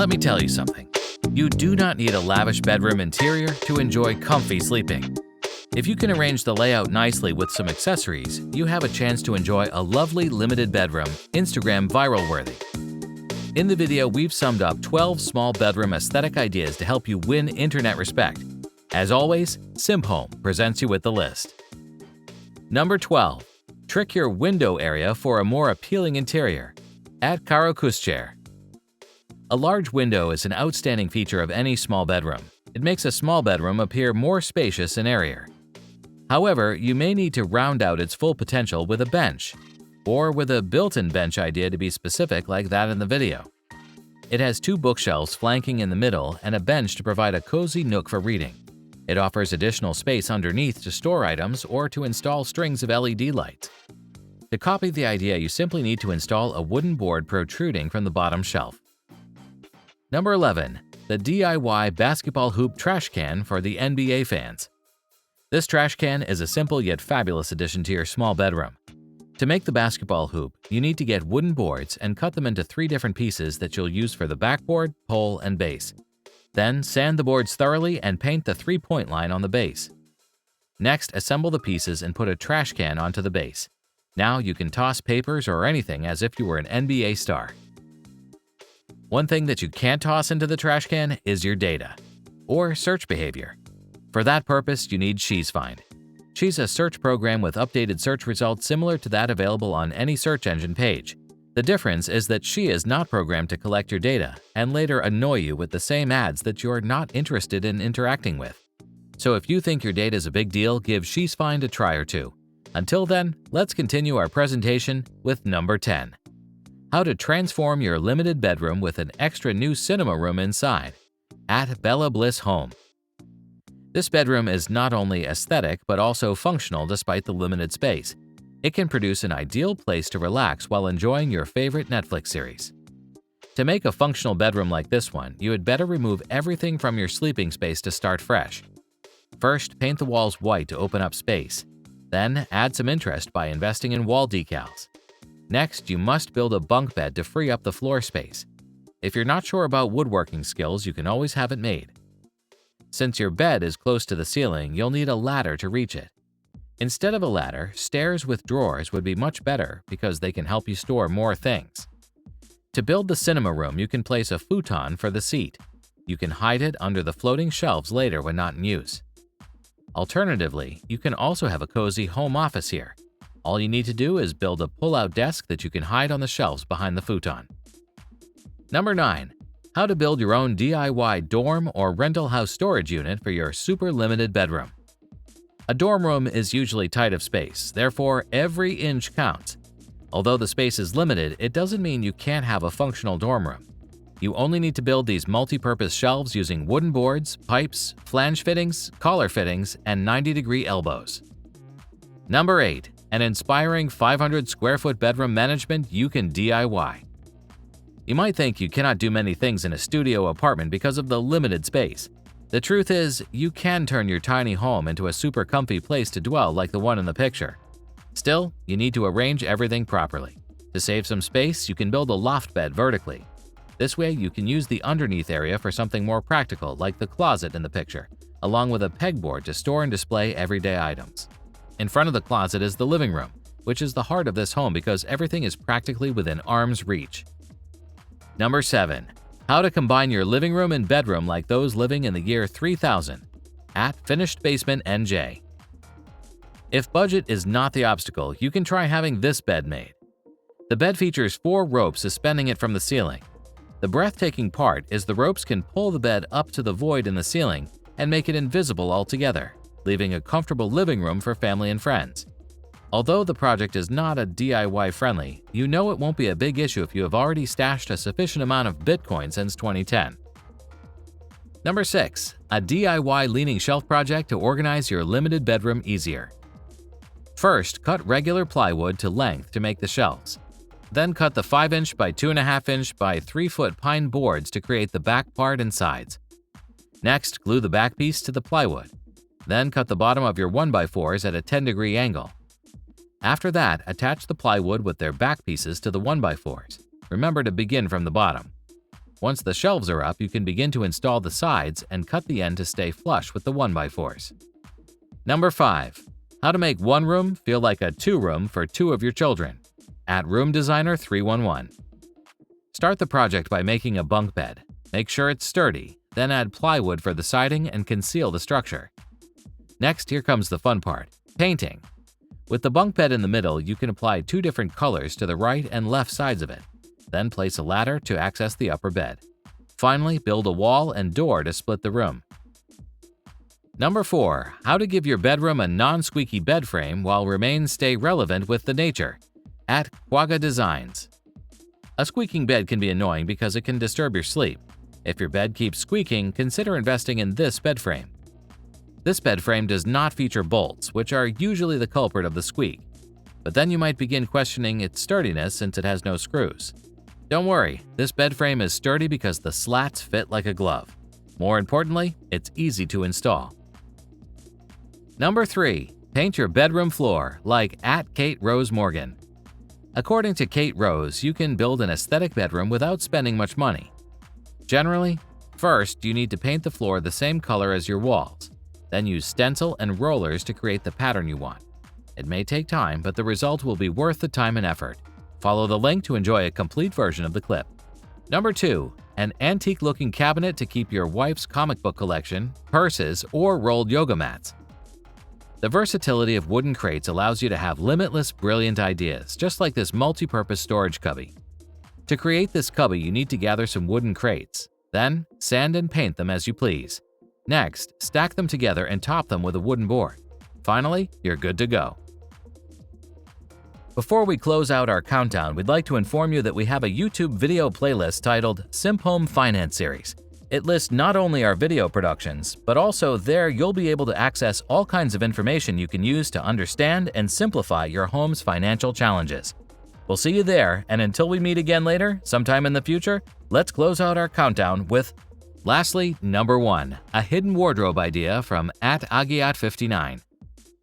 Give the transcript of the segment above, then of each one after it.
Let me tell you something. You do not need a lavish bedroom interior to enjoy comfy sleeping. If you can arrange the layout nicely with some accessories, you have a chance to enjoy a lovely limited bedroom, Instagram viral worthy. In the video, we've summed up 12 small bedroom aesthetic ideas to help you win internet respect. As always, SimpHome presents you with the list. Number 12. Trick your window area for a more appealing interior. At Caro Kushcher. A large window is an outstanding feature of any small bedroom. It makes a small bedroom appear more spacious and airier. However, you may need to round out its full potential with a bench, or with a built-in bench idea to be specific like that in the video. It has 2 bookshelves flanking in the middle and a bench to provide a cozy nook for reading. It offers additional space underneath to store items or to install strings of LED lights. To copy the idea, you simply need to install a wooden board protruding from the bottom shelf. Number 11. The DIY basketball hoop trash can for the NBA fans. This trash can is a simple yet fabulous addition to your small bedroom. To make the basketball hoop, you need to get wooden boards and cut them into 3 different pieces that you'll use for the backboard, pole, and base. Then, sand the boards thoroughly and paint the 3-point line on the base. Next, assemble the pieces and put a trash can onto the base. Now you can toss papers or anything as if you were an NBA star. One thing that you can't toss into the trash can is your data, or search behavior. For that purpose, you need She'sFind. She's a search program with updated search results similar to that available on any search engine page. The difference is that She is not programmed to collect your data and later annoy you with the same ads that you're not interested in interacting with. So if you think your data is a big deal, give She'sFind a try or two. Until then, let's continue our presentation with number 10. How to transform your limited bedroom with an extra new cinema room inside. At Bella Bliss Home. This bedroom is not only aesthetic but also functional despite the limited space. It can produce an ideal place to relax while enjoying your favorite Netflix series. To make a functional bedroom like this one, you had better remove everything from your sleeping space to start fresh. First, paint the walls white to open up space. Then, add some interest by investing in wall decals. Next, you must build a bunk bed to free up the floor space. If you're not sure about woodworking skills, you can always have it made. Since your bed is close to the ceiling, you'll need a ladder to reach it. Instead of a ladder, stairs with drawers would be much better because they can help you store more things. To build the cinema room, you can place a futon for the seat. You can hide it under the floating shelves later when not in use. Alternatively, you can also have a cozy home office here. All you need to do is build a pull-out desk that you can hide on the shelves behind the futon. Number 9. How to build your own DIY dorm or rental house storage unit for your super limited bedroom. A dorm room is usually tight of space, therefore every inch counts. Although the space is limited, it doesn't mean you can't have a functional dorm room. You only need to build these multi-purpose shelves using wooden boards, pipes, flange fittings, collar fittings, and 90-degree elbows. Number 8. An inspiring 500-square-foot bedroom management you can DIY. You might think you cannot do many things in a studio apartment because of the limited space. The truth is, you can turn your tiny home into a super comfy place to dwell like the one in the picture. Still, you need to arrange everything properly. To save some space, you can build a loft bed vertically. This way, you can use the underneath area for something more practical like the closet in the picture, along with a pegboard to store and display everyday items. In front of the closet is the living room, which is the heart of this home because everything is practically within arm's reach. Number 7. How to combine your living room and bedroom like those living in the year 3000. At Finished Basement NJ. If budget is not the obstacle, you can try having this bed made. The bed features 4 ropes suspending it from the ceiling. The breathtaking part is the ropes can pull the bed up to the void in the ceiling and make it invisible altogether, leaving a comfortable living room for family and friends. Although the project is not a DIY friendly, you know it won't be a big issue if you have already stashed a sufficient amount of Bitcoin since 2010. Number 6. A DIY leaning shelf project to organize your limited bedroom easier. First, cut regular plywood to length to make the shelves. Then cut the 5-inch by 2.5-inch by 3-foot pine boards to create the back part and sides. Next, glue the back piece to the plywood. Then cut the bottom of your 1x4s at a 10-degree angle. After that, attach the plywood with their back pieces to the 1x4s. Remember to begin from the bottom. Once the shelves are up, you can begin to install the sides and cut the end to stay flush with the 1x4s. Number 5. How to make one room feel like a two-room for two of your children. At Room Designer 311. Start the project by making a bunk bed. Make sure it's sturdy, then add plywood for the siding and conceal the structure. Next, here comes the fun part: painting. With the bunk bed in the middle, you can apply 2 different colors to the right and left sides of it. Then place a ladder to access the upper bed. Finally, build a wall and door to split the room. Number 4. How to give your bedroom a non-squeaky bed frame while stay relevant with the nature. At Quagga Designs. A squeaking bed can be annoying because it can disturb your sleep. If your bed keeps squeaking, consider investing in this bed frame. This bed frame does not feature bolts, which are usually the culprit of the squeak. But then you might begin questioning its sturdiness since it has no screws. Don't worry, this bed frame is sturdy because the slats fit like a glove. More importantly, it's easy to install. Number 3. Paint your bedroom floor like at Kate Rose Morgan. According to Kate Rose, you can build an aesthetic bedroom without spending much money. Generally, first you need to paint the floor the same color as your walls. Then use stencil and rollers to create the pattern you want. It may take time, but the result will be worth the time and effort. Follow the link to enjoy a complete version of the clip. Number 2. An antique-looking cabinet to keep your wife's comic book collection, purses, or rolled yoga mats. The versatility of wooden crates allows you to have limitless, brilliant ideas, just like this multi-purpose storage cubby. To create this cubby, you need to gather some wooden crates. Then, sand and paint them as you please. Next, stack them together and top them with a wooden board. Finally, you're good to go. Before we close out our countdown, we'd like to inform you that we have a YouTube video playlist titled Simp Home Finance Series. It lists not only our video productions, but also there you'll be able to access all kinds of information you can use to understand and simplify your home's financial challenges. We'll see you there, and until we meet again later, sometime in the future, let's close out our countdown with lastly, number 1, a hidden wardrobe idea from @Agiat59.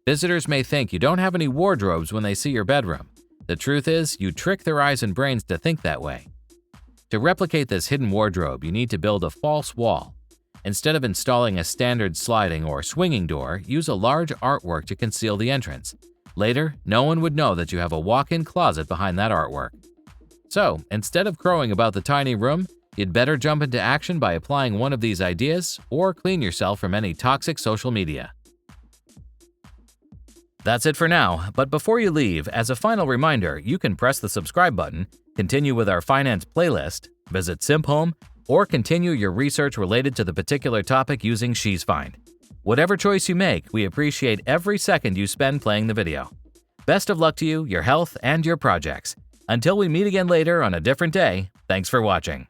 Visitors may think you don't have any wardrobes when they see your bedroom. The truth is, you trick their eyes and brains to think that way. To replicate this hidden wardrobe, you need to build a false wall. Instead of installing a standard sliding or swinging door, use a large artwork to conceal the entrance. Later, no one would know that you have a walk-in closet behind that artwork. So, instead of crowing about the tiny room, you'd better jump into action by applying one of these ideas or clean yourself from any toxic social media. That's it for now, but before you leave, as a final reminder, you can press the subscribe button, continue with our finance playlist, visit Simp Home, or continue your research related to the particular topic using She's Find. Whatever choice you make, we appreciate every second you spend playing the video. Best of luck to you, your health, and your projects. Until we meet again later on a different day, thanks for watching.